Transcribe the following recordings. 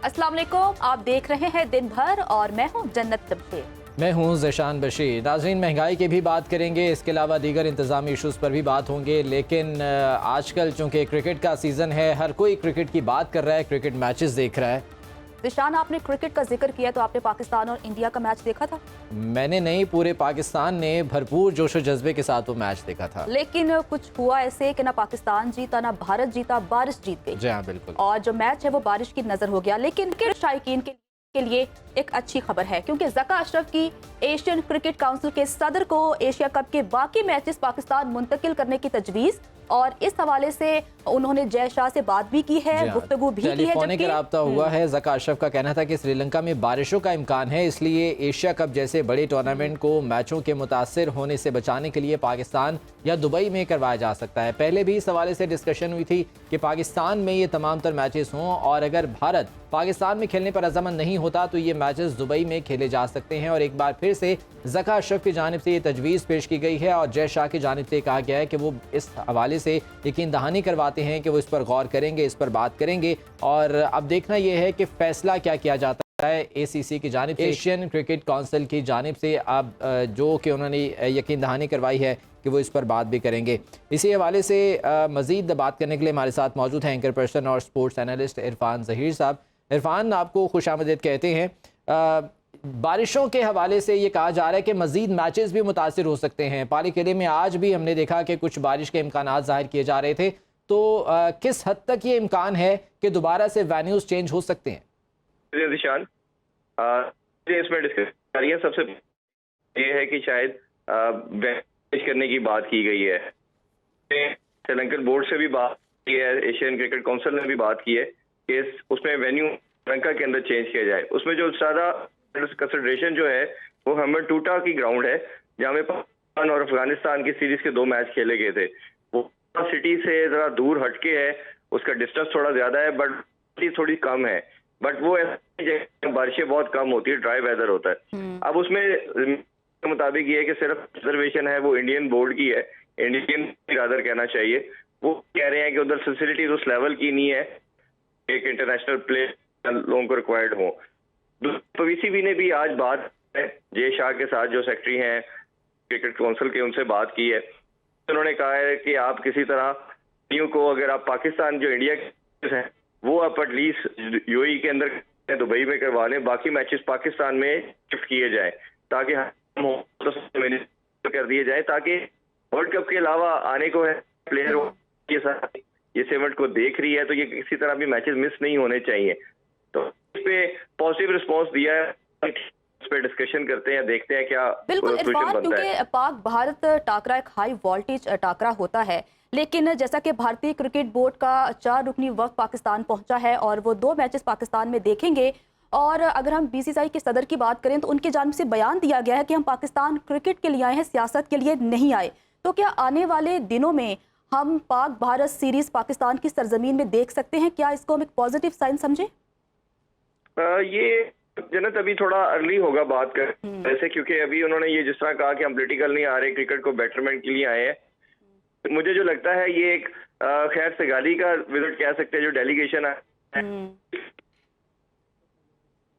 अस्सलाम वालेकुम, आप देख रहे हैं दिन भर और मैं हूं जन्नत तब्शीर। मैं हूं ज़ेशान बशीर। नाज़रीन, महंगाई की भी बात करेंगे, इसके अलावा दीगर इंतज़ामी इशूज़ पर भी बात होंगे। लेकिन आजकल चूँकि क्रिकेट का सीज़न है, हर कोई क्रिकेट की बात कर रहा है, क्रिकेट मैचेस देख रहा है। ज़ेशान, आपने क्रिकेट का जिक्र किया तो आपने पाकिस्तान और इंडिया का मैच देखा था? मैंने नहीं, पूरे पाकिस्तान ने भरपूर जोशो जज्बे के साथ वो मैच देखा था। लेकिन कुछ हुआ ऐसे कि ना पाकिस्तान जीता ना भारत जीता, बारिश जीत गई। जी हाँ, बिल्कुल। और जो मैच है वो बारिश की नजर हो गया। लेकिन शायकीन के लिए एक अच्छी खबर है, क्योंकि ज़का अशरफ की एशियन क्रिकेट काउंसिल के सदर को एशिया कप के बाकी मैचेस पाकिस्तान मुंतकिल करने की तजवीज़, और इस हवाले से उन्होंने जय शाह से बात भी की है, गुफ्तगू भी की है। टेलीफोनिक राब्ता हुआ है। ज़का अशरफ का कहना था कि श्रीलंका में बारिशों का इम्कान है, इसलिए एशिया कप जैसे बड़े टूर्नामेंट को मैचों के मुतासर होने से बचाने के लिए पाकिस्तान या दुबई में करवाया जा सकता है। पहले भी इस हवाले से डिस्कशन हुई थी कि पाकिस्तान में ये तमाम तर मैचेस हों, और अगर भारत पाकिस्तान में खेलने पर रजामंद नहीं होता तो ये मैचेस दुबई में खेले जा सकते हैं। और एक बार फिर से ज़का अशरफ की जानिब से ये तजवीज़ पेश की गई है और जय शाह की जानिब से कहा गया है कि वो इस हवाले से यकीन दहानी करवाते हैं कि वो इस पर गौर करेंगे, इस पर बात करेंगे। और अब देखना यह है कि फैसला क्या किया जाता है एसीसी की जानिब से, एशियन क्रिकेट काउंसिल की जानिब से। अब जो कि उन्होंने यकीन दहानी करवाई है कि वो इस पर बात भी करेंगे। इसी हवाले से मज़ीद बात करने के लिए हमारे साथ मौजूद हैं एंकर पर्सन और स्पोर्ट्स एनालिस्ट इरफान ज़हीर साहब। इरफान, आपको खुशामदीद कहते हैं। बारिशों के हवाले से ये कहा जा रहा है कि मज़ीद मैचेस भी मुतासिर हो सकते हैं। पाली किले में आज भी हमने देखा कि कुछ बारिश के इम्कानात ज़ाहिर किए जा रहे थे, तो किस हद तक ये इम्कान है कि दोबारा से वेन्यूज़ चेंज हो सकते हैं? इसमें डिस्कस करिए। सबसे ये है कि शायद करने की बात की गई है, श्रीलंकन बोर्ड से भी बात की है, एशियन क्रिकेट काउंसिल ने भी बात की है कि उसमें वेन्यू श्रीलंका के अंदर चेंज किया जाए। उसमें जो ज़्यादा कंसिडरेशन जो है वो हम्बनटोटा की ग्राउंड है, जहाँ में पाकिस्तान और अफगानिस्तान की सीरीज के 2 मैच खेले गए थे। वो सिटी से जरा दूर हटके है, उसका डिस्टेंस थोड़ा ज्यादा है, बट थोड़ी कम है। बट वो बारिशें बहुत कम होती है, ड्राई वेदर होता है। अब उसमें मुताबिक ये है कि सिर्फ रिजर्वेशन है वो इंडियन बोर्ड की है, इंडियन रादर कहना चाहिए। वो कह रहे हैं कि उधर फैसिलिटीज उस लेवल की नहीं है एक इंटरनेशनल प्लेयर लोगों को रिक्वायर्ड हो। पीसीबी ने भी आज बात जय शाह के साथ, जो सेक्रेटरी हैं क्रिकेट काउंसिल के, उनसे बात की है। उन्होंने कहा है कि आप किसी तरह न्यू को, अगर आप पाकिस्तान जो इंडिया के हैं वो आप एटलीस्ट यूएई के अंदर दुबई में करवा लें, बाकी मैचेस पाकिस्तान में शिफ्ट किए जाए ताकि हम कर दिए जाए, ताकि वर्ल्ड कप के अलावा आने को है प्लेयर के साथ ये सेवंट को देख रही है, तो ये किसी तरह भी मैचेस मिस नहीं होने चाहिए। तो इस पे पॉजिटिव रिस्पॉन्स दिया है, इस पे डिस्कशन करते हैं, देखते हैं क्या बिल्कुल इरफान, क्योंकि पाक भारत टाकरा एक हाई वोल्टेज टाकरा होता है, लेकिन जैसा कि भारतीय क्रिकेट बोर्ड का 4 रुकनी वक्त पाकिस्तान पहुंचा है और वो 2 मैचेस पाकिस्तान में देखेंगे। और अगर हम बीसीसीआई के सदर की बात करें तो उनकी जानिब से बयान दिया गया है कि हम पाकिस्तान क्रिकेट के लिए आए हैं, सियासत के लिए नहीं आए। तो क्या आने वाले दिनों में हम पाक भारत सीरीज पाकिस्तान की सरजमीन में देख सकते हैं? क्या इसको हम एक पॉजिटिव साइन समझे? ये जन्नत अभी थोड़ा अर्ली होगा बात कर वैसे, क्योंकि अभी उन्होंने ये जिस तरह कहा कि हम पॉलिटिकल नहीं आ रहे, क्रिकेट को बेटरमेंट के लिए आए हैं। मुझे जो लगता है ये एक खैर सेगाली का विजिट कह सकते हैं, जो डेलीगेशन है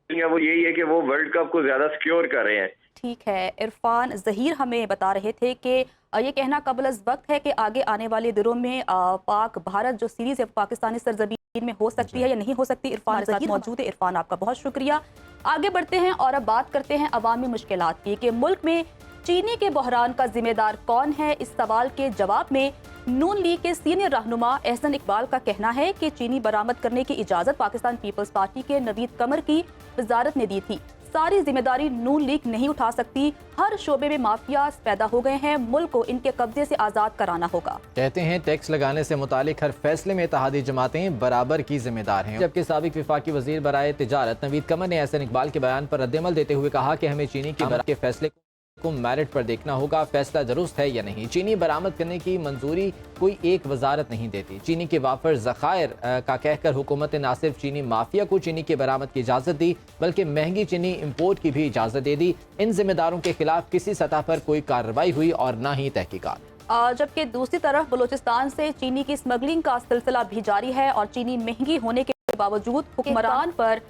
वो यही है कि वो वर्ल्ड कप को ज्यादा सिक्योर कर रहे हैं। ठीक है, इरफान ज़हीर हमें बता रहे थे कि ये कहना कबल अज़ वक्त है कि आगे आने वाले दिनों में पाक भारत जो सीरीज है पाकिस्तानी सरजमीन में हो सकती है या नहीं हो सकती। इरफान ज़हीर मौजूद है। इरफान, आपका बहुत शुक्रिया। आगे बढ़ते हैं और अब बात करते हैं अवामी मुश्किलात की, कि मुल्क में चीनी के बहरान का जिम्मेदार कौन है। इस सवाल के जवाब में नून लीग के सीनियर रहनुमा एहसन इकबाल का कहना है कि चीनी बरामद करने की इजाजत पाकिस्तान पीपल्स पार्टी के नवीद कमर की वजारत ने दी थी। सारी जिम्मेदारी नून लीग नहीं उठा सकती, हर शोबे में माफिया पैदा हो गए हैं, मुल्क को इनके कब्जे से आजाद कराना होगा। कहते हैं टैक्स लगाने से मुतालिक हर फैसले में इत्तेहादी जमातें बराबर की जिम्मेदार हैं। जबकि साबिक विफाकी वजीर बराए तिजारत नवीद कमर ने एहसन इकबाल के बयान पर रद्दमल देते हुए कहा कि हमें चीनी की बरामद के फैसले को मेरिट पर देखना होगा, फैसला दुरुस्त है या नहीं। चीनी बरामद करने की मंजूरी कोई एक वजारत नहीं देती। चीनी के वाफर ज़खायर का कहकर हुकूमत ने न सिर्फ चीनी माफिया को चीनी के बरामद की इजाज़त दी, बल्कि महंगी चीनी इम्पोर्ट की भी इजाज़त दे दी। इन जिम्मेदारों के खिलाफ किसी सतह पर कोई कार्रवाई हुई और न ही तहकीकात। जबकि दूसरी तरफ बलूचिस्तान से चीनी की स्मगलिंग का सिलसिला भी जारी है और चीनी महंगी होने के बावजूद हुक्मरान पर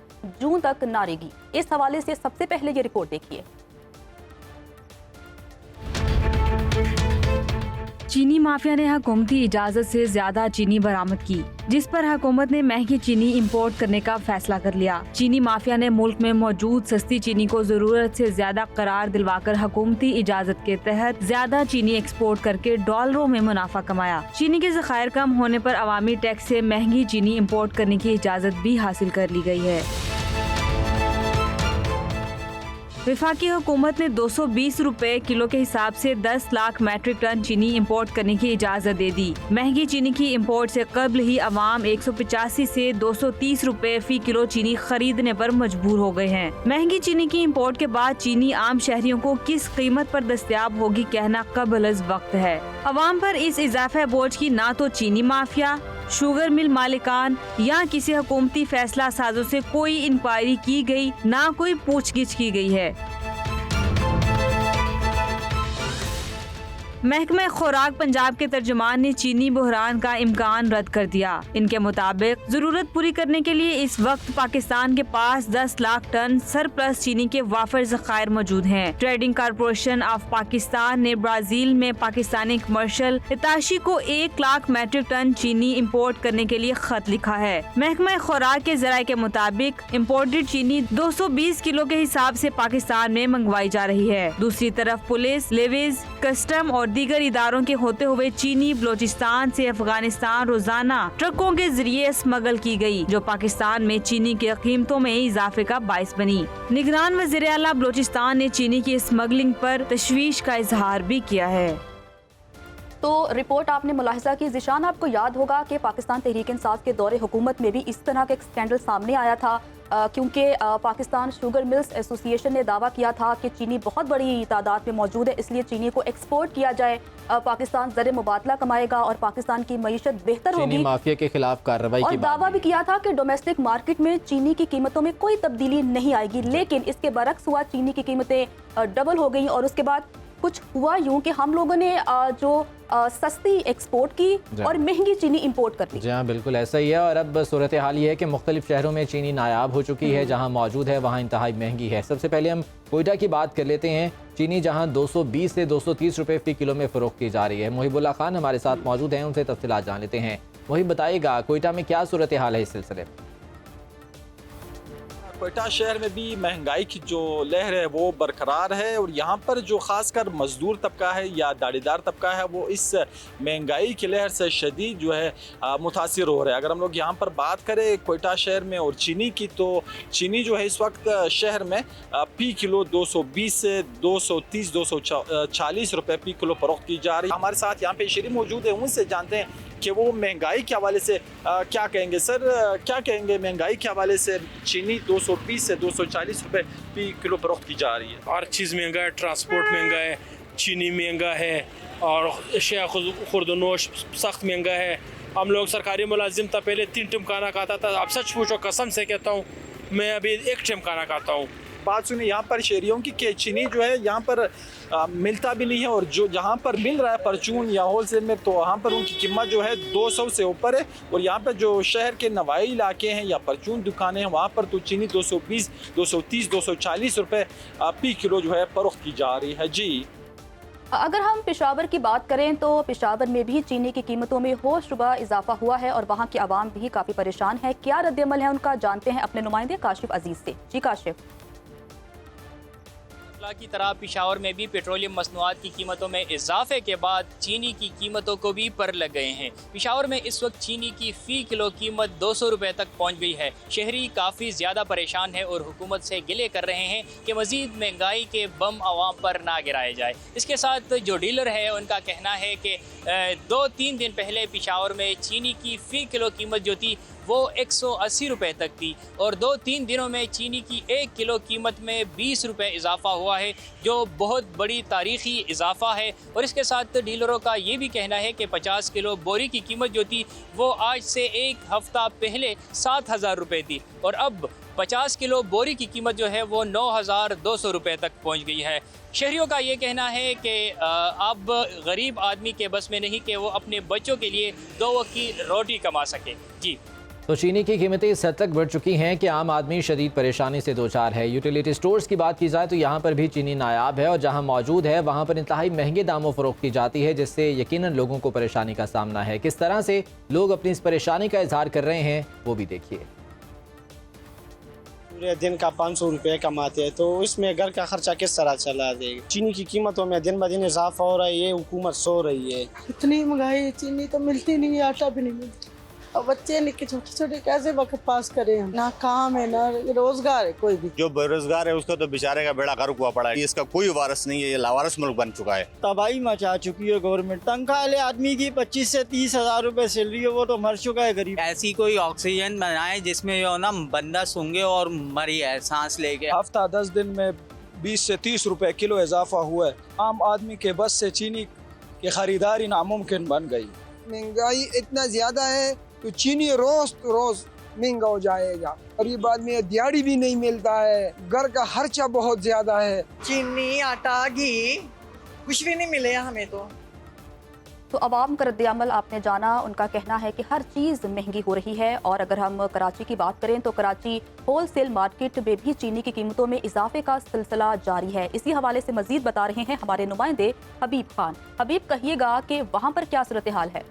जून तक ना रहेगी। इस हवाले से सबसे पहले ये रिपोर्ट देखिए। चीनी माफिया ने हुकूमती इजाजत से ज्यादा चीनी बरामद की, जिस पर हुकूमत ने महंगी चीनी इंपोर्ट करने का फैसला कर लिया। चीनी माफिया ने मुल्क में मौजूद सस्ती चीनी को जरूरत से ज्यादा करार दिलवाकर हुकूमती इजाजत के तहत ज्यादा चीनी एक्सपोर्ट करके डॉलरों में मुनाफा कमाया। चीनी के ज़खायर कम होने पर अवामी टैक्स से महंगी चीनी इंपोर्ट करने की इजाजत भी हासिल कर ली गई है। वफाकी हुकूमत ने 220 रुपए किलो के हिसाब से 10 लाख मैट्रिक टन चीनी इंपोर्ट करने की इजाजत दे दी। महंगी चीनी की इंपोर्ट से कबल ही अवाम 185 से 230 रुपए फी किलो चीनी खरीदने पर मजबूर हो गए हैं। महंगी चीनी की इंपोर्ट के बाद चीनी आम शहरियों को किस कीमत पर दस्तयाब होगी कहना कबल वक्त है। अवाम पर इस इजाफा बोझ की ना तो चीनी माफिया, शुगर मिल मालिकान या किसी हुकूमती फैसला साजों से कोई इंक्वायरी की गई, ना कोई पूछगिछ की गई है। महकमा खुराक पंजाब के तर्जुमान ने चीनी बहरान का इम्कान रद्द कर दिया। इनके मुताबिक जरूरत पूरी करने के लिए इस वक्त पाकिस्तान के पास 10 लाख टन सरप्लस चीनी के वाफर ज़खायर मौजूद हैं। ट्रेडिंग कॉरपोरेशन ऑफ पाकिस्तान ने ब्राजील में पाकिस्तानी कमर्शियल हिताशी को 1 लाख मैट्रिक टन चीनी इम्पोर्ट करने के लिए खत लिखा है। महकमा खुराक के जराये के मुताबिक इम्पोर्टेड चीनी 220 किलो के हिसाब से पाकिस्तान में मंगवाई जा रही है। दूसरी तरफ पुलिस, लेवीज, कस्टम और दीगर इदारों के होते हुए चीनी बलोचिस्तान से अफगानिस्तान रोजाना ट्रकों के जरिए स्मगल की गई, जो पाकिस्तान में चीनी की कीमतों में इजाफे का बाइस बनी। निगरान वज़ीर आला बलोचिस्तान ने चीनी की स्मगलिंग पर तशवीश का इजहार भी किया है। तो रिपोर्ट आपने मुलाहिजा की। ज़िशान, आपको याद होगा कि पाकिस्तान तहरीक इंसाफ के दौरे हुकूमत में भी इस तरह का एक स्कैंडल सामने आया था, क्योंकि पाकिस्तान शुगर मिल्स एसोसिएशन ने दावा किया था कि चीनी बहुत बड़ी तादाद में मौजूद है, इसलिए चीनी को एक्सपोर्ट किया जाए, पाकिस्तान ज़र मुबादला कमाएगा और पाकिस्तान की मईशत बेहतर होगी। चीनी माफिया के खिलाफ कार्रवाई और की दावा भी किया था कि डोमेस्टिक मार्केट में चीनी की कीमतों में कोई तब्दीली नहीं आएगी, लेकिन इसके बरक्स हुआ, चीनी की कीमतें डबल हो गई और उसके बाद कुछ हुआ यूं कि हम लोगों ने जो सस्ती एक्सपोर्ट की और महंगी चीनी इंपोर्ट कर दी। जी हाँ, बिल्कुल ऐसा ही है। और अब सूरत हाल ये है कि मुख्तलिफ शहरों में चीनी नायाब हो चुकी है, जहाँ मौजूद है वहाँ इंतहाई महंगी है। सबसे पहले हम कोयटा की बात कर लेते हैं। चीनी जहाँ 220 से 230 रुपए फी किलो में फरोख्त की जा रही है। मुहिबुल्लाह खान हमारे साथ मौजूद हैं, उनसे तफसीलात जान लेते हैं। वही बताइएगा कोयटा में क्या सूरत हाल है इस सिलसिले में? कोयटा शहर में भी महंगाई की जो लहर है वो बरकरार है और यहाँ पर जो ख़ासकर मज़दूर तबका है या दाड़ीदार तबका है वो इस महंगाई की लहर से शदीद जो है मुतासिर हो रहा है। अगर हम लोग यहाँ पर बात करें कोयटा शहर में और चीनी की, तो चीनी जो है इस वक्त शहर में फी किलो 220 से 230 240 रुपये फी किलो फरोख्त की जा रही है। हमारे साथ यहाँ पे शरीफ मौजूद है, उनसे जानते हैं कि वो महंगाई के हवाले से क्या कहेंगे। सर, क्या कहेंगे महंगाई के हवाले से? चीनी 220 से 240 रुपए फी किलो फरोख्त की जा रही है। हर चीज़ महंगा है, ट्रांसपोर्ट महंगा है, चीनी महंगा है और अशिया खुर्दनोश सख्त महंगा है। हम लोग सरकारी मुलाजिम था, पहले 3 टाइम खाना खाता था, अब सच पूछो कसम से कहता हूँ मैं अभी 1 टाइम खाना खाता हूँ। बात सुनिए यहाँ पर शहरियों की कि चीनी जो है यहाँ पर मिलता भी नहीं है और जो जहाँ पर मिल रहा है परचून या होलसेल में, तो वहाँ पर उनकी कीमत जो है 200 से ऊपर है। और यहाँ पर जो शहर के नवाई इलाके हैं या परचून दुकानें हैं, वहाँ पर तो चीनी 220 230 240 रुपये फी किलो जो है फरोख्त की जा रही है। जी, अगर हम पेशावर की बात करें तो पेशावर में भी चीनी की कीमतों में होशरुबा इजाफा हुआ है और वहाँ की आवाम भी काफ़ी परेशान है। क्या रद्द-ए-अमल है उनका, जानते हैं अपने नुमाइंदे काशिफ अजीज से। जी काशिफ। की तरह पेशावर में भी पेट्रोलियम मसनूआत की कीमतों में इजाफे के बाद चीनी की कीमतों को भी पर लग गए हैं। पेशावर में इस वक्त चीनी की फ़ी किलो कीमत 200 रुपये तक पहुंच गई है। शहरी काफ़ी ज़्यादा परेशान है और हुकूमत से गिले कर रहे हैं कि मज़ीद महंगाई के बम आवाम पर ना गिराए जाए। इसके साथ जो डीलर है उनका कहना है कि 2-3 दिन पहले पेशावर में चीनी की फ़ी किलो कीमत जो थी वो 180 रुपये तक थी और 2-3 दिनों में चीनी की 1 किलो कीमत में 20 रुपये इजाफा हुआ है, जो बहुत बड़ी तारीख़ी इजाफा है। और इसके साथ डीलरों का ये भी कहना है कि 50 किलो बोरी की कीमत जो थी वो आज से 1 हफ़्ता पहले 7,000 रुपये थी और अब 50 किलो बोरी की कीमत जो है वो 9,200 रुपये तक पहुंच गई है। शहरियों का ये कहना है कि अब गरीब आदमी के बस में नहीं कि वो अपने बच्चों के लिए 2 वक्त की रोटी कमा सके। जी, तो चीनी की कीमतें इस हद तक बढ़ चुकी हैं कि आम आदमी शदीद परेशानी से दो चार है। यूटिलिटी स्टोर्स की बात की जाए तो यहाँ पर भी चीनी नायाब है और जहाँ मौजूद है वहाँ पर इंतहाई महंगे दामों फरोख्त की जाती है, जिससे यकीनन लोगों को परेशानी का सामना है। किस तरह से लोग अपनी इस परेशानी का इजहार कर रहे हैं वो भी देखिए। पूरे दिन का 500 रुपये कमाते हैं तो इसमें घर का खर्चा किस तरह चला देगा। चीनी की कीमतों में दिन ब दिन इजाफा हो रहा है, ये हुकूमत सो रही है। इतनी महंगाई, चीनी तो मिलती नहीं है, आटा भी नहीं मिलता। और बच्चे निके छोटे छोटे कैसे वक्त पास करें हम? ना काम है ना रोजगार है कोई भी। जो बेरोजगार है उसका तो बेचारे का बेड़ा गर्क हुआ पड़ा है। इसका कोई वारिस नहीं है, ये लावारिस मुल्क बन चुका है। तबाही मचा चुकी है गवर्नमेंट। तनख्वाह ले आदमी की 25 से 30 हजार रुपए सैलरी है, वो तो मर चुका है गरीब। ऐसी कोई ऑक्सीजन बनाए जिसमें जो ना बंदा सूंघे और मरी है सांस लेके। हफ्ता 10 दिन में 20 से 30 रुपए किलो इजाफा हुआ है। आम आदमी के बस से चीनी की खरीदारी नामुमकिन बन गई। महंगाई इतना ज्यादा है तो चीनी रोज रोज महंगा हो जाएगा। गरीब आदमी दिहाड़ी भी नहीं मिलता है, घर का खर्चा बहुत ज्यादा है। चीनी, आटा, घी कुछ भी नहीं मिले हमें तो अवाम का रद्द-ए-अमल आपने जाना। उनका कहना है कि हर चीज़ महंगी हो रही है। और अगर हम कराची की बात करें तो कराची होलसेल मार्केट में भी चीनी की कीमतों में इजाफे का सिलसिला जारी है। इसी हवाले से मजीद बता रहे हैं हमारे नुमाइंदे हबीब खान। हबीब, कहिएगा कि वहाँ पर क्या सूरत हाल है?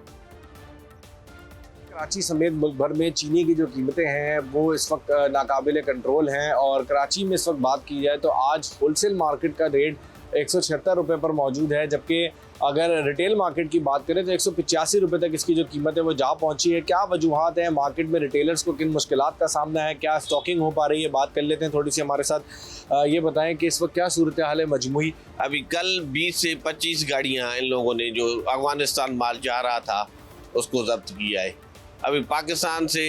कराची समेत मुल्क भर में चीनी की जो कीमतें हैं वो इस वक्त नाकाबिले कंट्रोल हैं। और कराची में इस वक्त बात की जाए तो आज होलसेल मार्केट का रेट 176 रुपये पर मौजूद है, जबकि अगर रिटेल मार्केट की बात करें तो 185 रुपये तक इसकी जो कीमत है वो जा पहुंची है। क्या वजूहात हैं मार्केट में, रिटेलर्स को किन मुश्किलात का सामना है, क्या स्टॉकिंग हो पा रही है, बात कर लेते हैं थोड़ी सी हमारे साथ। ये बताएं कि इस वक्त क्या सूरत हाल है मजमूई। अभी कल 20 से 25 गाड़ियाँ इन लोगों ने जो अफगानिस्तान माल जा रहा था उसको जब्त किया है। अभी पाकिस्तान से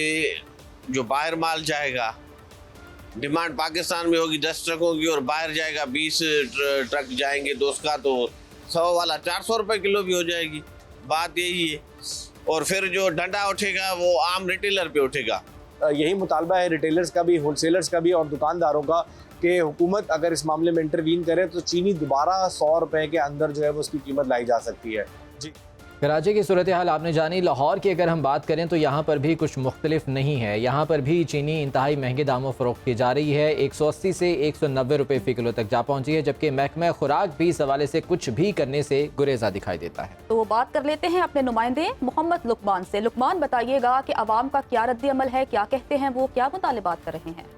जो बाहर माल जाएगा, डिमांड पाकिस्तान में होगी 10 ट्रकों की और बाहर जाएगा 20 ट्रक जाएंगे दोस्त का, तो 100 वाला 400 रुपये किलो भी हो जाएगी। बात यही है। और फिर जो डंडा उठेगा वो आम रिटेलर पे उठेगा। यही मुतालबा है रिटेलर्स का भी, होलसेलर्स का भी और दुकानदारों का कि हुकूमत अगर इस मामले में इंटरवीन करे तो चीनी दोबारा 100 रुपये के अंदर जो है वो उसकी कीमत लाई जा सकती है। जी, कराची की सूरत हाल आपने जानी। लाहौर की अगर हम बात करें तो यहाँ पर भी कुछ मुख्तलिफ नहीं है। यहाँ पर भी चीनी इंतहाई महंगे दामों फरोख्त की जा रही है। 180 से 190 रुपये फ़ी किलो तक जा पहुँची है, जबकि महकमा खुराक भी इस हवाले से कुछ भी करने से गुरेजा दिखाई देता है। तो बात कर लेते हैं अपने नुमाइंदे मोहम्मद लुकमान से। लुकमान, बताइएगा कि अवाम का क्या रद्द-ए-अमल है, क्या कहते हैं वो, क्या मुतालिबात कर रहे हैं?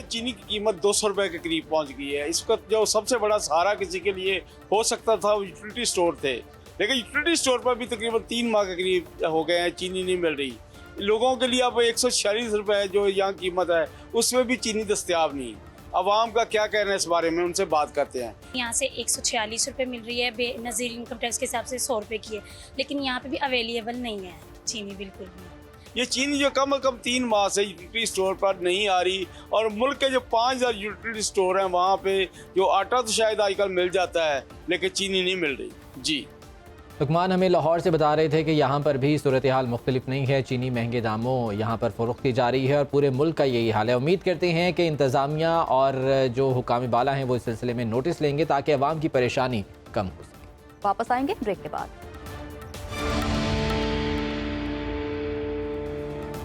चीनी की कीमत 200 रुपए के करीब पहुंच गई है। इस वक्त जो सबसे बड़ा सहारा किसी के लिए हो सकता था वो यूटिलिटी स्टोर थे, लेकिन यूटिलिटी स्टोर पर भी तकरीबन 3 माह के करीब हो गए हैं, चीनी नहीं मिल रही। लोगों के लिए अब 146 रुपए जो यहाँ कीमत है उसमें भी चीनी दस्तियाब नहीं। अवाम का क्या कहना है इस बारे में, उनसे बात करते हैं। यहाँ से 146 रुपये मिल रही है, बेनज़ीर इनकम टैक्स के हिसाब से 100 रुपये की है, लेकिन यहाँ पे भी अवेलेबल नहीं है चीनी बिल्कुल भी। ये चीनी जो कम से कम 3 माह से यूटिलिटी स्टोर पर नहीं आ रही, और मुल्क के जो 5000 यूटिलिटी स्टोर हैं वहाँ पे जो आटा तो शायद आजकल मिल जाता है लेकिन चीनी नहीं मिल रही। जी, लुकमान हमें लाहौर से बता रहे थे कि यहाँ पर भी सूरत हाल मुख्तलिफ नहीं है। चीनी महंगे दामों यहाँ पर फ़रोख्त की जा रही है और पूरे मुल्क का यही हाल है। उम्मीद करते हैं कि इंतज़ामिया और जो हुकाम बाला हैं वो इस सिलसिले में नोटिस लेंगे ताकि अवाम की परेशानी कम हो सके। वापस आएंगे ब्रेक के बाद।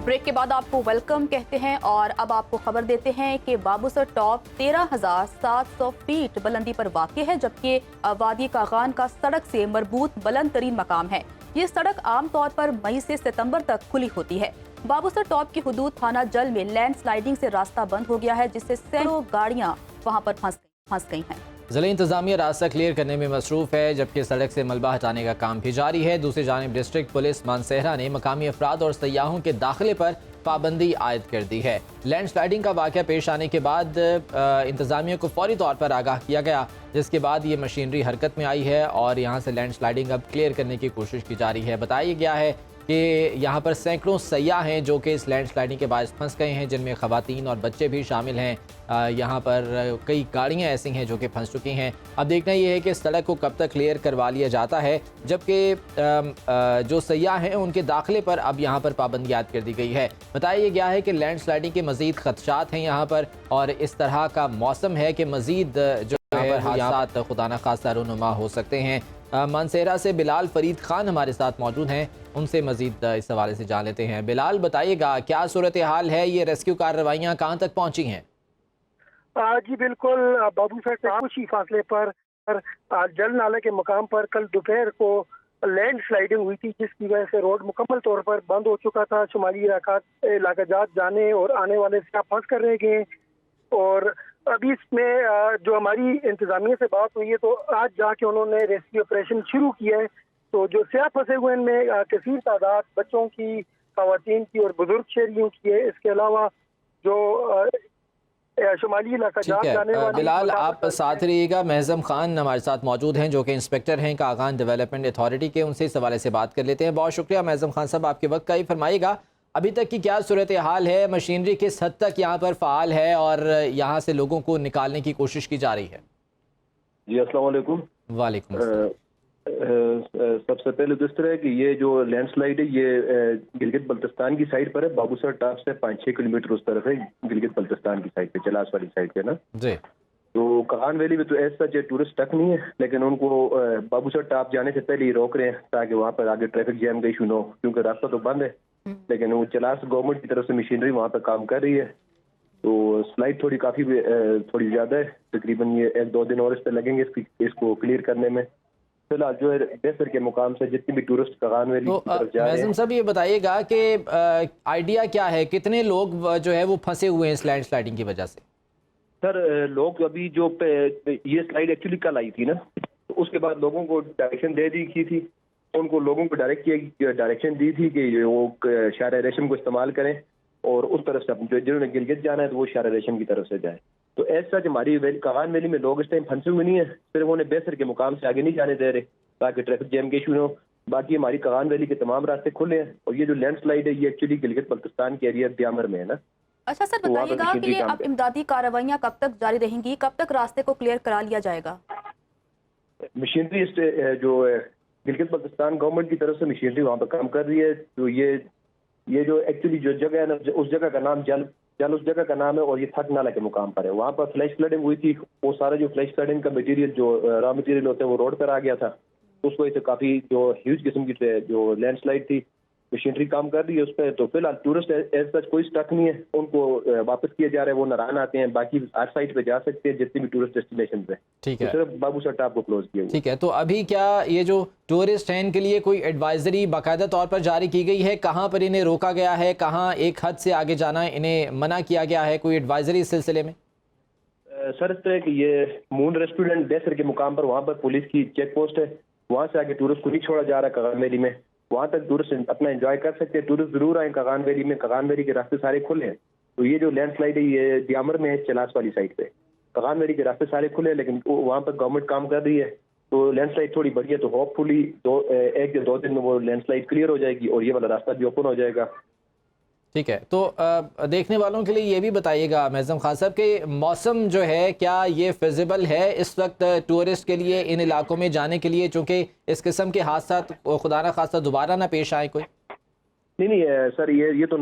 ब्रेक के बाद आपको वेलकम कहते हैं और अब आपको खबर देते हैं कि बाबूसर टॉप 13,700 फीट बुलंदी पर वाक़ है, जबकि वादी कागान का सड़क से मरबूत बुलंद तरीन मकाम है। ये सड़क आमतौर पर मई से सितंबर तक खुली होती है। बाबूसर टॉप की हुदूद थाना जल में लैंड स्लाइडिंग से रास्ता बंद हो गया है, जिससे सैकड़ों गाड़ियाँ वहाँ पर फंस गई हैं। ज़िला इंतज़ामिया रास्ता क्लियर करने में मसरूफ़ है, जबकि सड़क से मलबा हटाने का काम भी जारी है। दूसरी जानिब डिस्ट्रिक्ट पुलिस मानसहरा ने मकामी अफराद और सयाहों के दाखिले पर पाबंदी आयद कर दी है। लैंड स्लाइडिंग का वाक़या पेश आने के बाद इंतज़ामिया को फौरी तौर पर आगाह किया गया, जिसके बाद ये मशीनरी हरकत में आई है और यहाँ से लैंड स्लाइडिंग अब क्लियर करने की कोशिश की जा रही है। बताया गया है कि यहाँ पर सैकड़ों सयाह हैं जो कि इस लैंड स्लाइडिंग के बायस फंस गए हैं, जिनमें ख़वातीन और बच्चे भी शामिल हैं। यहाँ पर कई गाड़ियाँ ऐसी हैं जो कि फंस चुकी हैं। अब देखना ये है कि सड़क को कब तक क्लियर करवा लिया जाता है, जबकि जो सयाह हैं उनके दाखिले पर अब यहाँ पर पाबंदी आयद कर दी गई है। बताया गया है कि लैंड स्लाइडिंग के मज़ीद खदशात हैं यहाँ पर, और इस तरह का मौसम है कि मज़ीद जो यहाँ पर हादसात खुदा न खास्ता रूनुमा हो सकते हैं। मानसेरा से बिलाल फरीद खान हमारे साथ मौजूद हैं, उनसे मजीद इस हवाले से जान लेते हैं। बिलाल, बताइएगा क्या सूरत हाल है, ये रेस्क्यू कार्रवाइयाँ कहाँ तक पहुँची हैं? जी बिल्कुल, बाबूसर से कुछ ही फासले पर जल नाले के मुकाम पर कल दोपहर को लैंड स्लाइडिंग हुई थी, जिसकी वजह से रोड मुकम्मल तौर पर बंद हो चुका था। शुमाली इलाकाजात जाने और आने वाले से फंस कर रह गए। और अभी इसमें जो हमारी इंतजामिया से बात हुई है तो आज जाके उन्होंने रेस्क्यू ऑपरेशन शुरू किया है। तो जो स्याह फंसे हुए इनमें कसीर तादाद बच्चों की, खवातीन की और बुजुर्ग शहरियों की है। इसके अलावा जो शुमाली इलाका जाने वाले। बिलाल, आप साथ रहिएगा। महजम खान हमारे साथ मौजूद हैं जो कि इंस्पेक्टर हैं कागान डेवलपमेंट अथॉरिटी के, उनसे इस हवाले से बात कर लेते हैं। बहुत शुक्रिया महजम खान साहब, आपके वक्त का ही फरमाइएगा अभी तक की क्या सूरत हाल है, मशीनरी किस हद तक यहाँ पर फ़ाल है और यहाँ से लोगों को निकालने की कोशिश की जा रही है? जी अस्सलाम वालेकुम। वालेकुम अस्सलाम। सबसे पहले तो इस तरह है कि ये जो लैंडस्लाइड है ये गिलगित बल्तिस्तान की साइड पर है। बाबूसर टाप से 5-6 किलोमीटर उस तरफ है, गिलगित बल्तिस्तान की साइड पे, चलास वाली साइड पे ना जी। तो कागान वैली में तो ऐसा जो टूरिस्ट तक नहीं है, लेकिन उनको बाबूसर टाप जाने से पहले ही रोक रहे हैं ताकि वहाँ पर आगे ट्रैफिक जैम का इशू ना हो, क्योंकि रास्ता तो बंद है। लेकिन वो चलास गवर्नमेंट की तरफ से मशीनरी वहाँ पर काम कर रही है। तो स्लाइड थोड़ी ज़्यादा है, तकरीबन ये 1-2 दिन और इस पर लगेंगे इसको क्लियर करने में। फिलहाल जो है बेसर के मुकाम से जितनी भी टूरिस्ट कागान वैली की तरफ जा रहे हैं। महजम साहब, ये बताइएगा कि आइडिया क्या है, कितने लोग जो है वो फंसे हुए हैं इस लैंड स्लाइडिंग की वजह से? सर लोग अभी जो ये स्लाइड एक्चुअली कल आई थी ना, तो उसके बाद लोगों को डायरेक्शन दे दी की थी, उनको लोगों को डायरेक्शन दी थी कि वो शार रेशम को इस्तेमाल करें और उस तरफ से जिन्होंने गिलगित जाना है तो वो शार रेशम की तरफ से जाए। तो ऐसा हमारी कागान वैली में लोग इस टाइम फंसे हुए नहीं है, सिर्फ उन्हें बेसर के मुकाम से आगे नहीं जाने दे रहे ताकि ट्रैफिक जैम के इशू न हो। बाकी हमारी कागान वैली के तमाम रास्ते खुले हैं। और ये जो लैंडस्लाइड है ये एक्चुअली गिलगित बल्तिस्तान के एरिया ब्यामर में है ना। अच्छा सर, बताइएगा कि ये अब इमदादी कार्रवाइयाँ कब तक जारी रहेंगी, कब तक रास्ते को क्लियर करा लिया जाएगा? मशीनरी जो गिलगित बल्तिस्तान गवर्नमेंट की तरफ से मशीनरी वहाँ पर काम कर रही है। तो ये जो एक्चुअली जो जगह है ना, उस जगह का नाम जल उस जगह का नाम है और ये थक नाला के मुकाम पर है। वहाँ पर फ्लैश फ्लडिंग हुई थी, वो सारा जो फ्लैश फ्लडिंग का मटेरियल जो रॉ मटेरियल होता है वो रोड पर आ गया था। उस वजह से काफ़ी जो ह्यूज किस्म की जो लैंडस्लाइड थी, मशीनरी काम कर रही है उस पर। तो फिलहाल टूरिस्ट एज सच कोई स्टक नहीं है, उनको वापस किया जा रहा है, वो नारायण आते हैं, बाकी हर साइड पे जा सकते हैं जितनी भी टूरिस्ट डेस्टिनेशन पे। ठीक है, तो सिर्फ बाबूसर टाप को क्लोज किया। ठीक है, तो अभी क्या ये जो टूरिस्ट हैं इनके लिए कोई एडवाइजरी बाकायदा तौर पर जारी की गई है? कहाँ पर इन्हें रोका गया है, कहाँ एक हद से आगे जाना इन्हें मना किया गया है? कोई एडवाइजरी इस सिलसिले में? सर इस तरह कि ये मून रेस्टोरेंट बेसर के मुकाम पर वहाँ पर पुलिस की चेक पोस्ट है, वहाँ से आगे टूरिस्ट को नहीं छोड़ा जा रहा कागान वैली में। वहाँ तक टूरिस्ट अपना एंजॉय कर सकते हैं। टूरिस्ट जरूर आए कागान वैली में, कागान वैली के रास्ते सारे खुले हैं। तो ये जो लैंडस्लाइड है ये ब्यामर में है, चलास वाली साइड पे। कागान वैली के रास्ते सारे खुले हैं, लेकिन वहाँ पर गवर्नमेंट काम कर रही है। तो लैंडस्लाइड थोड़ी बड़ी है, तो होपफुली 1 या 2 दिन में वो लैंडस्लाइड क्लियर हो जाएगी और ये वाला रास्ता भी ओपन हो जाएगा। ठीक है, तो देखने वालों के लिए ये भी बताइएगा महजम खान साहब कि मौसम जो है क्या ये फिजिबल है इस वक्त टूरिस्ट के लिए इन इलाकों में जाने के लिए, चूँकि इस किस्म के हादसा खुदा ना खास्ता दोबारा ना पेश आए कोई? नहीं सर, ये तो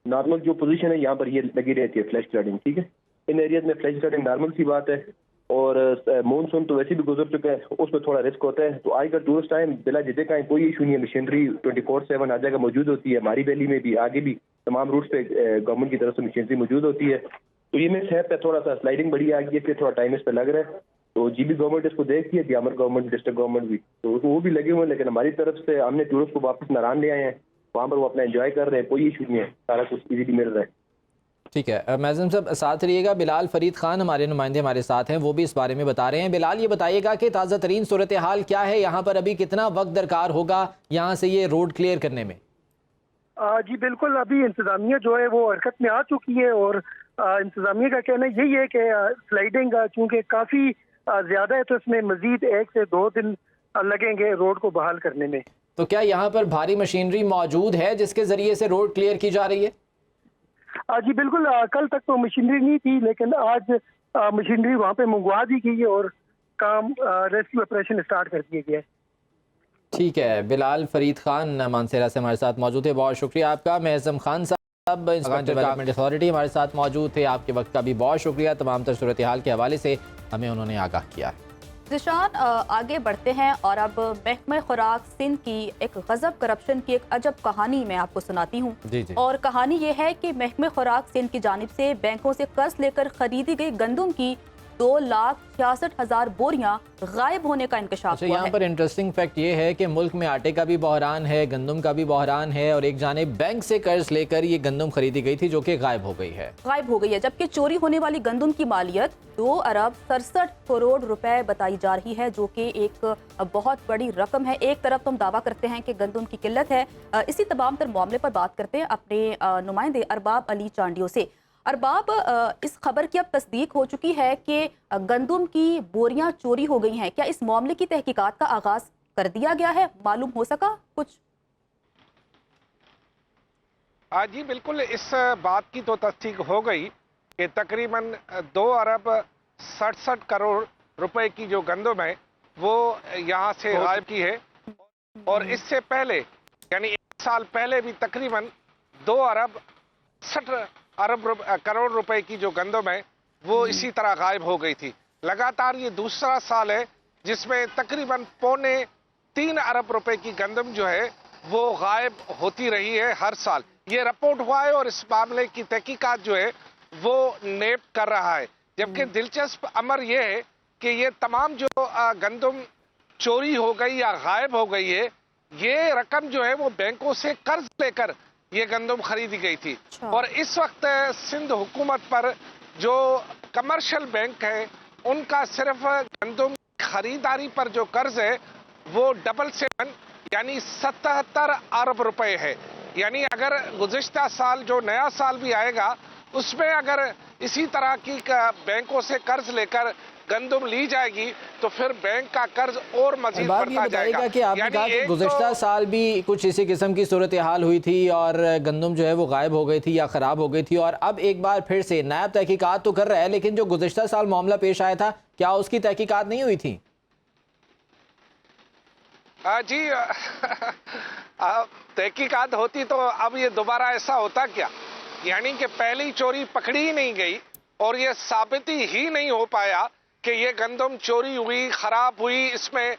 नॉर्मल जो पोजीशन है यहाँ पर ये लगी रहती है फ्लैश फ्लडिंग। ठीक है, इन एरियाज में फ्लैश फ्लडिंग नॉर्मल सी बात है। और मानसून तो वैसे भी गुजर चुका है, उसमें थोड़ा रिस्क होता है। तो आएगा टूरिस्ट टाइम बिला झिझक आए, कोई इशू नहीं है। मशीनरी 24/7 हर जगह मौजूद होती है, हमारी वैली में भी, आगे भी तमाम रूट पे गवर्नमेंट की तरफ से मशीनरी मौजूद होती है। तो ये मिस है पे थोड़ा सा स्लाइडिंग बड़ी आ गई है, फिर थोड़ा टाइम इस पे लग रहा है। तो जीबी गवर्नमेंट इसको देखती है, ब्यामर गवर्नमेंट, डिस्ट्रिक्ट गवर्नमेंट भी, तो वो भी लगे हुए हैं। लेकिन हमारी तरफ से हमने टूरिस्ट को वापस नारायण ले आए हैं, वहाँ पर वो अपना एंजॉय कर रहे हैं, कोई इशू नहीं है, सारा कुछ इजीली मिल रहा है। ठीक है, महजम साहब साथ रहिएगा। बिलाल फरीद खान हमारे नुमाइंदे हमारे साथ हैं, वो भी इस बारे में बता रहे हैं। बिलाल, ये बताइएगा कि ताज़ा तरीन सूरत हाल क्या है यहाँ पर, अभी कितना वक्त दरकार होगा यहाँ से ये रोड क्लियर करने में? जी बिल्कुल, अभी इंतजामिया जो है वो हरकत में आ चुकी है और इंतजामिया का कहना यही है कि स्लाइडिंग चूँकि काफ़ी ज़्यादा है तो इसमें मजीद 1 से 2 दिन लगेंगे रोड को बहाल करने में। तो क्या यहाँ पर भारी मशीनरी मौजूद है जिसके ज़रिए से रोड क्लियर की जा रही है? जी बिल्कुल, कल तक तो मशीनरी नहीं थी, लेकिन आज मशीनरी वहाँ पे मंगवा दी गई है और काम रेस्क्यू ऑपरेशन स्टार्ट कर दिया गया है। ठीक है, बिलाल फरीद खान मानसेरा से हमारे साथ मौजूद है, बहुत शुक्रिया आपका। महजम खान साहब इंस्पेक्टर डेवलपमेंट अथॉरिटी हमारे साथ मौजूद थे, आपके वक्त का भी बहुत शुक्रिया। तमाम तर सूरत हाल के हवाले से हमें उन्होंने आगाह किया है। जिशान, आगे बढ़ते हैं और अब महकमा खुराक सिंध की एक गजब करप्शन की एक अजब कहानी मैं आपको सुनाती हूँ। और कहानी ये है कि महकमा खुराक सिंध की जानिब से बैंकों से कर्ज लेकर खरीदी गई गंदम की 2,66,000 बोरियां गायब होने का इंकशाफ हुआ यहाँ है। पर इंटरेस्टिंग फैक्ट ये है कि मुल्क में आटे का भी बहरान है, गंदम का भी बहरान है और एक जानिब बैंक से कर्ज लेकर ये गंदम खरीदी गई थी जो कि गायब हो गई है। जबकि चोरी होने वाली गंदम की मालियत 2 अरब 67 करोड़ रुपए बताई जा रही है, जो कि एक बहुत बड़ी रकम है। एक तरफ तो हम दावा करते हैं कि गंदम की किल्लत है। इसी तमाम तर मामले पर बात करते हैं अपने नुमाइंदे अरबाब अली चांडियो से। अरबाब, इस खबर की अब तस्दीक हो चुकी है कि गंदम की बोरियां चोरी हो गई हैं। क्या इस मामले की तहकीकात का आगाज कर दिया गया है? मालूम हो सका कुछ? जी बिल्कुल, इस बात की तो तस्दीक हो गई कि तकरीबन 2 अरब 67 करोड़ रुपए की जो गंदम है वो यहाँ से गायब की है। और इससे पहले यानी 1 साल पहले भी तकरीबन 2 अरब 60 करोड़ रुपए की जो गंदम है वो इसी तरह गायब हो गई थी। लगातार ये दूसरा साल है जिसमें तकरीबन 2.25 अरब रुपए की गंदम जो है वो गायब होती रही है हर साल। ये रिपोर्ट हुआ है और इस मामले की तहकीकात जो है वो नेब कर रहा है। जबकि दिलचस्प अमर ये है कि ये तमाम जो गंदम चोरी हो गई या गायब हो गई है, ये रकम जो है वो बैंकों से कर्ज लेकर ये गंदम खरीदी गई थी। और इस वक्त सिंध हुकूमत पर जो कमर्शियल बैंक है उनका सिर्फ गंदम खरीदारी पर जो कर्ज है वो 777 यानी 77 अरब रुपए है। यानी अगर गुज़िश्ता साल जो नया साल भी आएगा उसमें अगर इसी तरह की बैंकों से कर्ज लेकर गंदम ली जाएगी तो फिर बैंक का कर्ज और मजीद बढ़ता जाएगा। कि आपने कहा कि गुज़िश्ता साल भी कुछ इसी किस्म की सूरत हाल हुई थी और गंदम जो है वो गायब हो गई थी या ख़राब हो गई थी, और अब एक बार फिर से नायब तहकीकात तो कर रहा है, लेकिन जो गुज़िश्ता साल मामला पेश आया था क्या उसकी तहकीकात नहीं हुई थी? जी तहकीकात होती तो अब ये दोबारा ऐसा होता क्या? यानी कि पहली चोरी पकड़ी ही नहीं गई और ये साबित ही नहीं हो पाया कि ये गंदम चोरी हुई, खराब हुई, इसमें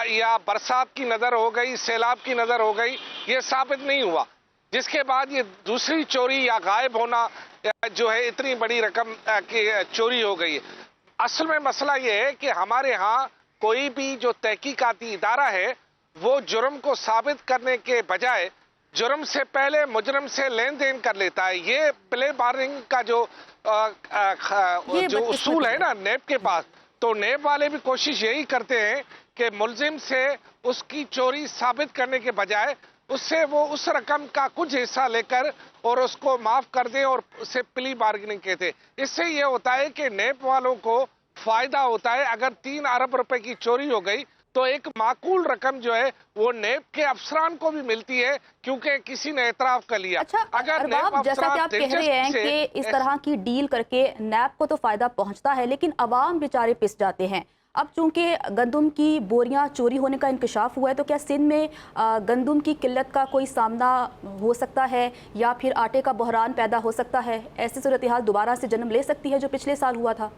या बरसात की नज़र हो गई, सैलाब की नज़र हो गई, ये साबित नहीं हुआ। जिसके बाद ये दूसरी चोरी या गायब होना जो है इतनी बड़ी रकम की चोरी हो गई है। असल में मसला ये है कि हमारे यहाँ कोई भी जो तहकीकाती इदारा है वो जुर्म को साबित करने के बजाय जुर्म से पहले मुजरम से लेन देन कर लेता है। ये प्ले बार्गेनिंग का जो उसूल है ना नेब के पास, तो नेब वाले भी कोशिश यही करते हैं कि मुलजिम से उसकी चोरी साबित करने के बजाय उससे वो उस रकम का कुछ हिस्सा लेकर और उसको माफ कर दें और उसे प्ली बार्गेनिंग कहते हैं। इससे ये होता है कि नेब वालों को फायदा होता है। अगर 3 अरब रुपए की चोरी हो गई तो एक माकूल रकम जो है वो नेब के अफसरान को भी मिलती है क्योंकि किसी ने एतराफ कर लिया। अच्छा, अगर जैसा कि आप कह रहे हैं कि इस तरह की डील करके नैब को तो फायदा पहुंचता है, लेकिन अवाम बेचारे पिस जाते हैं। अब चूंकि गंदम की बोरियां चोरी होने का इंकशाफ हुआ है, तो क्या सिंध में गंदम की किल्लत का कोई सामना हो सकता है या फिर आटे का बहरान पैदा हो सकता है? ऐसी सूरत हाल दोबारा से जन्म ले सकती है जो पिछले साल हुआ था?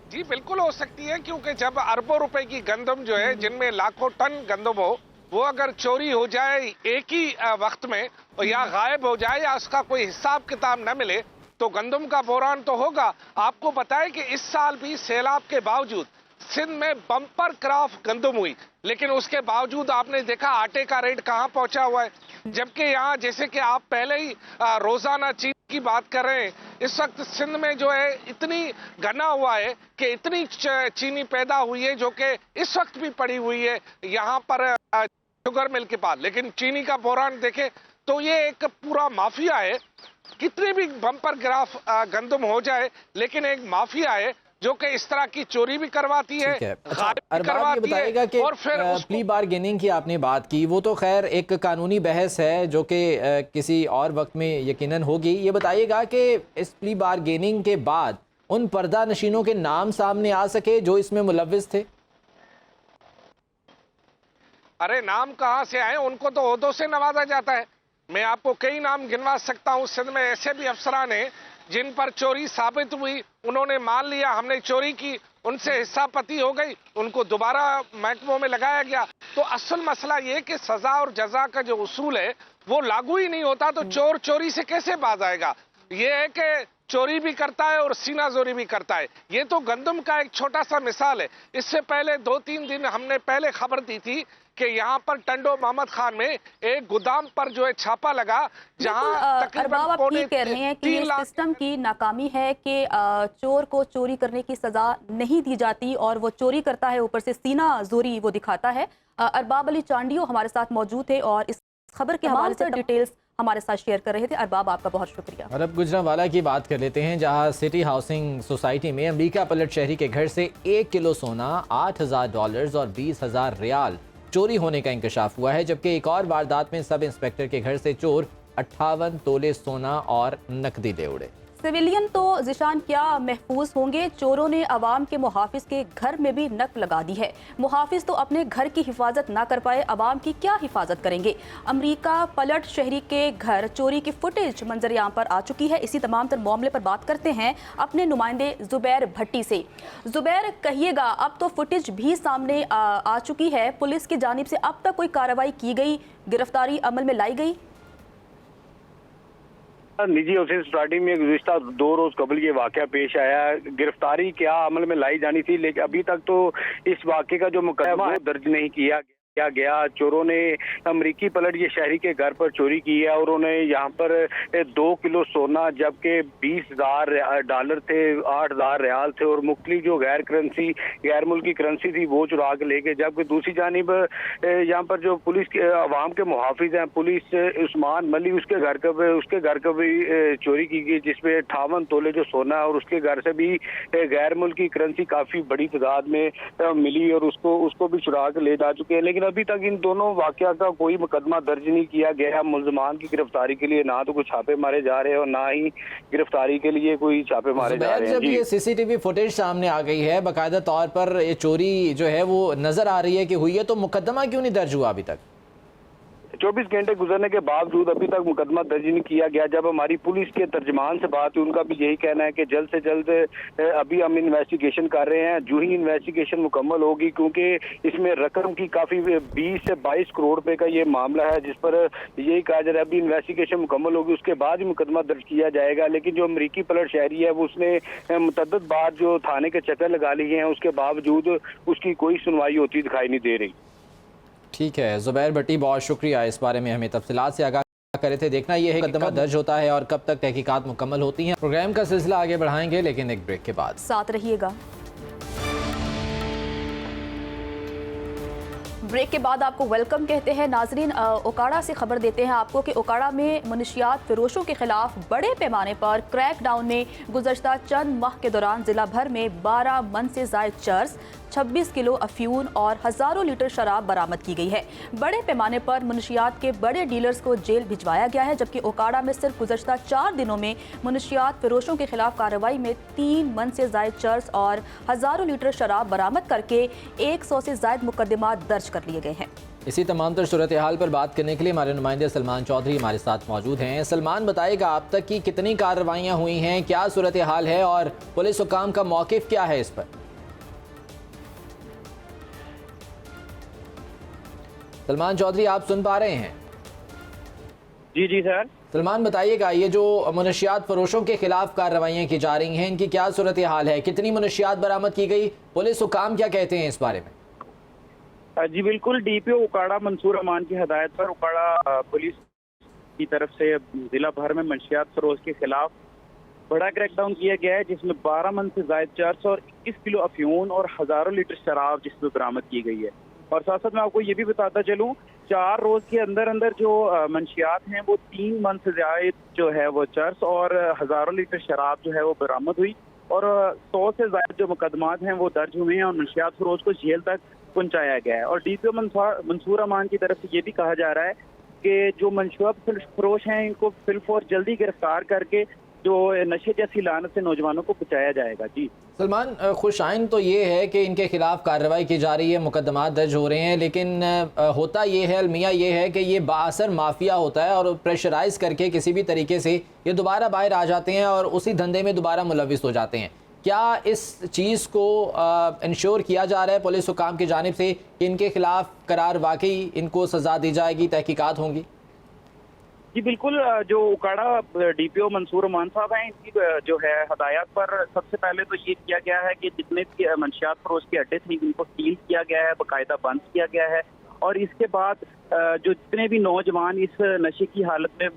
जी बिल्कुल हो सकती है, क्योंकि जब अरबों रुपए की गंदम जो है जिनमें लाखों टन गंदम हो वो अगर चोरी हो जाए एक ही वक्त में या गायब हो जाए या उसका कोई हिसाब किताब न मिले तो गंदम का बहरान तो होगा। आपको बताएं कि इस साल भी सैलाब के बावजूद सिंध में बम्पर क्रॉप गंदम हुई, लेकिन उसके बावजूद आपने देखा आटे का रेट कहाँ पहुंचा हुआ है। जबकि यहाँ जैसे कि आप पहले ही रोजाना चीनी की बात कर रहे हैं, इस वक्त सिंध में जो है इतनी घना हुआ है कि इतनी चीनी पैदा हुई है जो कि इस वक्त भी पड़ी हुई है यहाँ पर शुगर मिल के पास। लेकिन चीनी का बहरान देखे तो ये एक पूरा माफिया है। कितने भी बम्पर ग्राफ गंदम हो जाए, लेकिन एक माफिया है जो कि इस तरह की चोरी भी करवाती है, ये बताइएगा कि और फिर प्ली बार्गेनिंग की आपने बात की, वो तो खैर एक कानूनी बहस है जो कि किसी और वक्त में यकीनन होगी। ये बताइएगा कि इस प्ली बार्गेनिंग के बाद उन पर्दा नशीनों के नाम सामने आ सके जो इसमें मुलव्विस थे? अरे नाम कहाँ से आए, उनको तो ओहदों से नवाजा जाता है। मैं आपको कई नाम गिनवा सकता हूँ। सिंध में ऐसे भी अफसरान हैं जिन पर चोरी साबित हुई, उन्होंने मान लिया हमने चोरी की, उनसे हिस्सापति हो गई, उनको दोबारा महकमों में लगाया गया। तो असल मसला ये कि सजा और जजा का जो उसूल है वो लागू ही नहीं होता, तो चोर चोरी से कैसे बाज आएगा। ये है कि चोरी भी करता है और सीना जोरी भी करता है। ये तो गंदम का एक छोटा सा मिसाल है। इससे पहले 2-3 दिन हमने पहले खबर दी थी कि यहाँ पर टंडो मोहम्मद खान में एक गोदाम पर जो है छापा लगा, जहाँ अरबाब आप ये कह रहे हैं कि ये सिस्टम की नाकामी है कि चोर को चोरी करने की सजा नहीं दी जाती और वो चोरी करता है, ऊपर से सीना जोरी वो दिखाता है। अरबाब अली चांडियो हमारे साथ मौजूद थे और इस खबर के हवाले से डिटेल्स हमारे साथ शेयर कर रहे थे। अरबाब आपका बहुत शुक्रिया। और अब गुजरांवाला की बात कर लेते हैं, जहां सिटी हाउसिंग सोसाइटी में अमेरिका पलट शहरी के घर से 1 किलो सोना, $8,000 और 20,000 रियाल चोरी होने का इंकशाफ हुआ है। जबकि एक और वारदात में सब इंस्पेक्टर के घर से चोर 58 तोले सोना और नकदी ले उड़े। सिविलियन तो जिशान क्या महफूज होंगे, चोरों ने अवाम के मुहाफिज के घर में भी नक लगा दी है। मुहाफिज तो अपने घर की हिफाजत ना कर पाए, अवाम की क्या हिफाजत करेंगे। अमेरिका पलट शहरी के घर चोरी की फुटेज मंजर आम पर आ चुकी है। इसी तमाम तर मामले पर बात करते हैं अपने नुमाइंदे जुबैर भट्टी से। जुबैर, कहिएगा, अब तो फुटेज भी सामने आ चुकी है, पुलिस की जानिब से अब तक कोई कार्रवाई की गई, गिरफ्तारी अमल में लाई गई? निजी हाउसिंग सोसाइटी में गुज़िश्ता 2 रोज कबल ये वाक़या पेश आया। गिरफ्तारी क्या अमल में लाई जानी थी, लेकिन अभी तक तो इस वाक़े का जो मुकदमा है दर्ज नहीं किया गया। चोरों ने अमरीकी पलट ये शहरी के घर पर चोरी की है और उन्हें यहाँ पर 2 किलो सोना, जबकि $20,000 थे, 8,000 रियाल थे और मुख्तलिफ जो गैर मुल्की करेंसी थी वो चुरा के ले गए। जबकि दूसरी जानिब यहाँ पर जो पुलिस के अवाम के मुहाफिज हैं, पुलिस उस्मान मली, उसके घर का भी चोरी की गई, जिसमें 58 तोले जो सोना है और उसके घर से भी गैर मुल्की करेंसी काफ़ी बड़ी तादाद में मिली और उसको भी चुरा के ले जा चुके हैं। लेकिन अभी तक इन दोनों वाकया का कोई मुकदमा दर्ज नहीं किया गया। मुलजमान की गिरफ्तारी के लिए ना तो कुछ छापे मारे जा रहे हैं और ना ही गिरफ्तारी के लिए कोई छापे मारे जा रहे हैं। जब ये सीसीटीवी फुटेज सामने आ गई है, बाकायदा तौर पर ये चोरी जो है वो नजर आ रही है कि हुई है, तो मुकदमा क्यों नहीं दर्ज हुआ अभी तक? 24 घंटे गुजरने के बावजूद अभी तक मुकदमा दर्ज नहीं किया गया। जब हमारी पुलिस के तर्जमान से बात हुई, उनका भी यही कहना है कि जल्द से जल्द अभी हम इन्वेस्टिगेशन कर रहे हैं। जो ही इन्वेस्टिगेशन मुकम्मल होगी, क्योंकि इसमें रकम की काफ़ी 20 से 22 करोड़ रुपए का ये मामला है, जिस पर यही कहा जा रहा है अभी इन्वेस्टिगेशन मुकम्मल होगी उसके बाद ही मुकदमा दर्ज किया जाएगा। लेकिन जो अमरीकी पलट शहरी है वो उसने मुतअद्दिद बार जो थाने के चक्कर लगा लिए हैं, उसके बावजूद उसकी कोई सुनवाई होती दिखाई नहीं दे रही। ठीक है जुबैर भट्टी, बहुत शुक्रिया, इस बारे में हमें तफसीलात से आगाह करे थे। देखना यह है कि मुकदमा दर्ज होता है और कब तक तहकीकात मुकम्मल होती हैं। प्रोग्राम का सिलसिला आगे बढ़ाएंगे, लेकिन एक ब्रेक के बाद। साथ रहिएगा। ब्रेक के बाद आपको वेलकम कहते हैं। नाजरीन, ओकाड़ा से खबर देते हैं आपको कि ओकाड़ा में मुनशियात फरोशों के खिलाफ बड़े पैमाने पर क्रैकडाउन में गुज़श्ता चंद माह के दौरान जिला भर में 12 मन से ज़ायद चर्स, 26 किलो अफ्यून और हज़ारों लीटर शराब बरामद की गई है। बड़े पैमाने पर मुनशियात के बड़े डीलर्स को जेल भिजवाया गया है। जबकि ओकाड़ा में सिर्फ गुज़श्ता 4 दिनों में मुनशियात फरोशों के खिलाफ कार्रवाई में 3 मन से ज़ायद चर्स और हज़ारों लीटर शराब बरामद करके 100 से ज़ायद मुकदमात दर्ज कर लिए गए हैं। इसी तमाम तर सूरत हाल पर बात करने के लिए हमारे नुमाइंदे सलमान चौधरी हमारे साथ मौजूद हैं। सलमान, बताइएगा अब तक की कितनी कार्रवाइयाँ हुई हैं, क्या सूरत हाल है और पुलिस हुकाम का मौक़िफ़ क्या है इस पर? सलमान चौधरी, आप सुन पा रहे हैं? जी सर। सलमान, बताइएगा ये जो मुनशियात फरोशों के खिलाफ कार्रवाइयाँ की जा रही हैं, इनकी क्या सूरत हाल है, कितनी मुनशियात बरामद की गई, पुलिस हुकाम क्या कहते हैं इस बारे में? जी बिल्कुल, डीपीओ उकाड़ा मंसूर अमान की हदायत पर उकाड़ा पुलिस की तरफ से जिला भर में मंशियात फरोश के खिलाफ बड़ा क्रैकडाउन किया गया है, जिसमें 12 मन से ज़ायद चर्स और 21 किलो अफ्यून और हज़ारों लीटर शराब जिसमें बरामद की गई है। और साथ साथ मैं आपको ये भी बताता चलूँ, 4 रोज के अंदर अंदर जो मंशियात हैं वो 3 मन से ज़ायद जो है वो चर्स और हज़ारों लीटर शराब जो है वो बरामद हुई और 100 से ज़ायद जो मुकदमात हैं वो दर्ज हुए हैं और मंशियात फरोश को जेल तक पहुंचाया गया है। और डीपीओ मंसूर अमान की तरफ से ये भी कहा जा रहा है कि जो मंशियात फरोश हैं इनको फिलफौर जल्दी गिरफ्तार करके जो नशे जैसी लानत से नौजवानों को बचाया जाएगा। जी सलमान, खुशाइन तो ये है कि इनके खिलाफ कार्रवाई की जा रही है, मुकदमा दर्ज हो रहे हैं, लेकिन होता ये है, अलमिया ये है कि ये बाअसर माफिया होता है और प्रेशराइज करके किसी भी तरीके से ये दोबारा बाहर आ जाते हैं और उसी धंधे में दोबारा मुलविस हो जाते हैं। क्या इस चीज़ को इंश्योर किया जा रहा है पुलिस हुकाम की जानिब से कि इनके खिलाफ करार वाकई इनको सज़ा दी जाएगी, तहकीकात होंगी? जी बिल्कुल, जो उकाड़ा डीपीओ मंसूर अमान साहब हैं, इनकी जो है हदायत पर सबसे पहले तो ये किया गया है कि जितने भी मंशियात फरोश के अड्डे थे उनको सील किया गया है, बाकायदा बंद किया गया है। और इसके बाद जो जितने भी नौजवान इस नशे की हालत में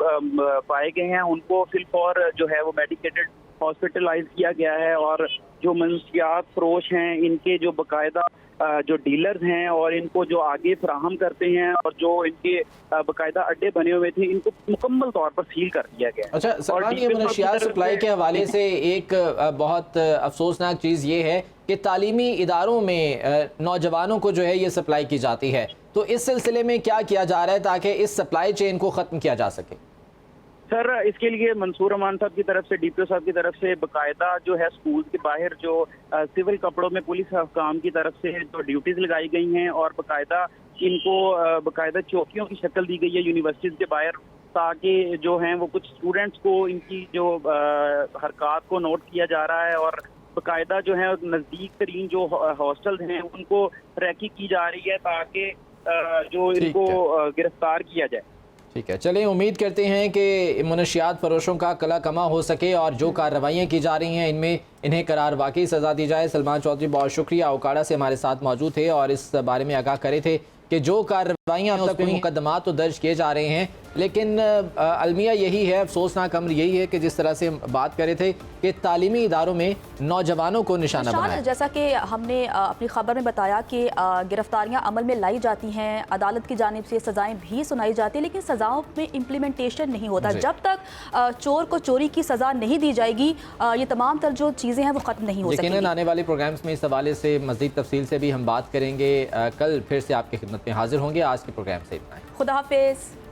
पाए गए हैं उनको फिलफौर जो है वो मेडिकेटेड हॉस्पिटलाइज किया गया है। और जो मंशियात फरोश हैं इनके जो बाकायदा जो डीलर्स हैं और इनको जो आगे फराहम करते हैं और जो इनके बाकायदा अड्डे बने हुए थे इनको मुकम्मल तौर पर सील कर दिया गया। अच्छा सलमान, ये मनशियात सप्लाई के हवाले से एक बहुत अफसोसनाक चीज़ ये है कि तालीमी इदारों में नौजवानों को जो है ये सप्लाई की जाती है, तो इस सिलसिले में क्या किया जा रहा है ताकि इस सप्लाई चेन को ख़त्म किया जा सके? सर, इसके लिए मंसूर अमान साहब की तरफ से, डीपीओ साहब की तरफ से बाकायदा जो है स्कूल के बाहर जो सिविल कपड़ों में पुलिस हुकाम की तरफ से जो ड्यूटीज लगाई गई हैं और बाकायदा इनको बाकायदा चौकियों की शक्ल दी गई है यूनिवर्सिटीज़ के बाहर, ताकि जो हैं वो कुछ स्टूडेंट्स को इनकी जो हरकत को नोट किया जा रहा है और बाकायदा जो है नज़दीक तरीन जो हॉस्टल्स हैं उनको रैकी की जा रही है ताकि जो इनको गिरफ्तार किया जाए। ठीक है, चलें, उम्मीद करते हैं कि मनशियात फरोशों का कला कमा हो सके और जो कार्रवाइयाँ की जा रही हैं इनमें इन्हें करार वाकई सज़ा दी जाए। सलमान चौधरी बहुत शुक्रिया, उकाड़ा से हमारे साथ मौजूद थे और इस बारे में आगाह करे थे कि जो कार्रवाइयाँ अब तक मुकदमा तो दर्ज किए जा रहे हैं, लेकिन अलमिया यही है, अफसोसनाक अमर यही है कि जिस तरह से बात करे थे कि तालीमी इदारों में नौजवानों को निशाना बनाया। जैसा कि हमने अपनी खबर में बताया कि गिरफ्तारियां अमल में लाई जाती हैं, अदालत की जानिब से सज़ाएं भी सुनाई जाती हैं, लेकिन सज़ाओं में इम्प्लीमेंटेशन नहीं होता। जब तक चोर को चोरी की सज़ा नहीं दी जाएगी ये तमाम तर जो चीज़ें हैं वो ख़त्म नहीं हो सकेंगी। आने वाले प्रोग्राम्स में इस हवाले से मज़ीद तफसील से भी हम बात करेंगे। कल फिर से आपकी खिदमत में हाजिर होंगे। आज के प्रोग्राम से इतना ही। खुदा हाफिज़।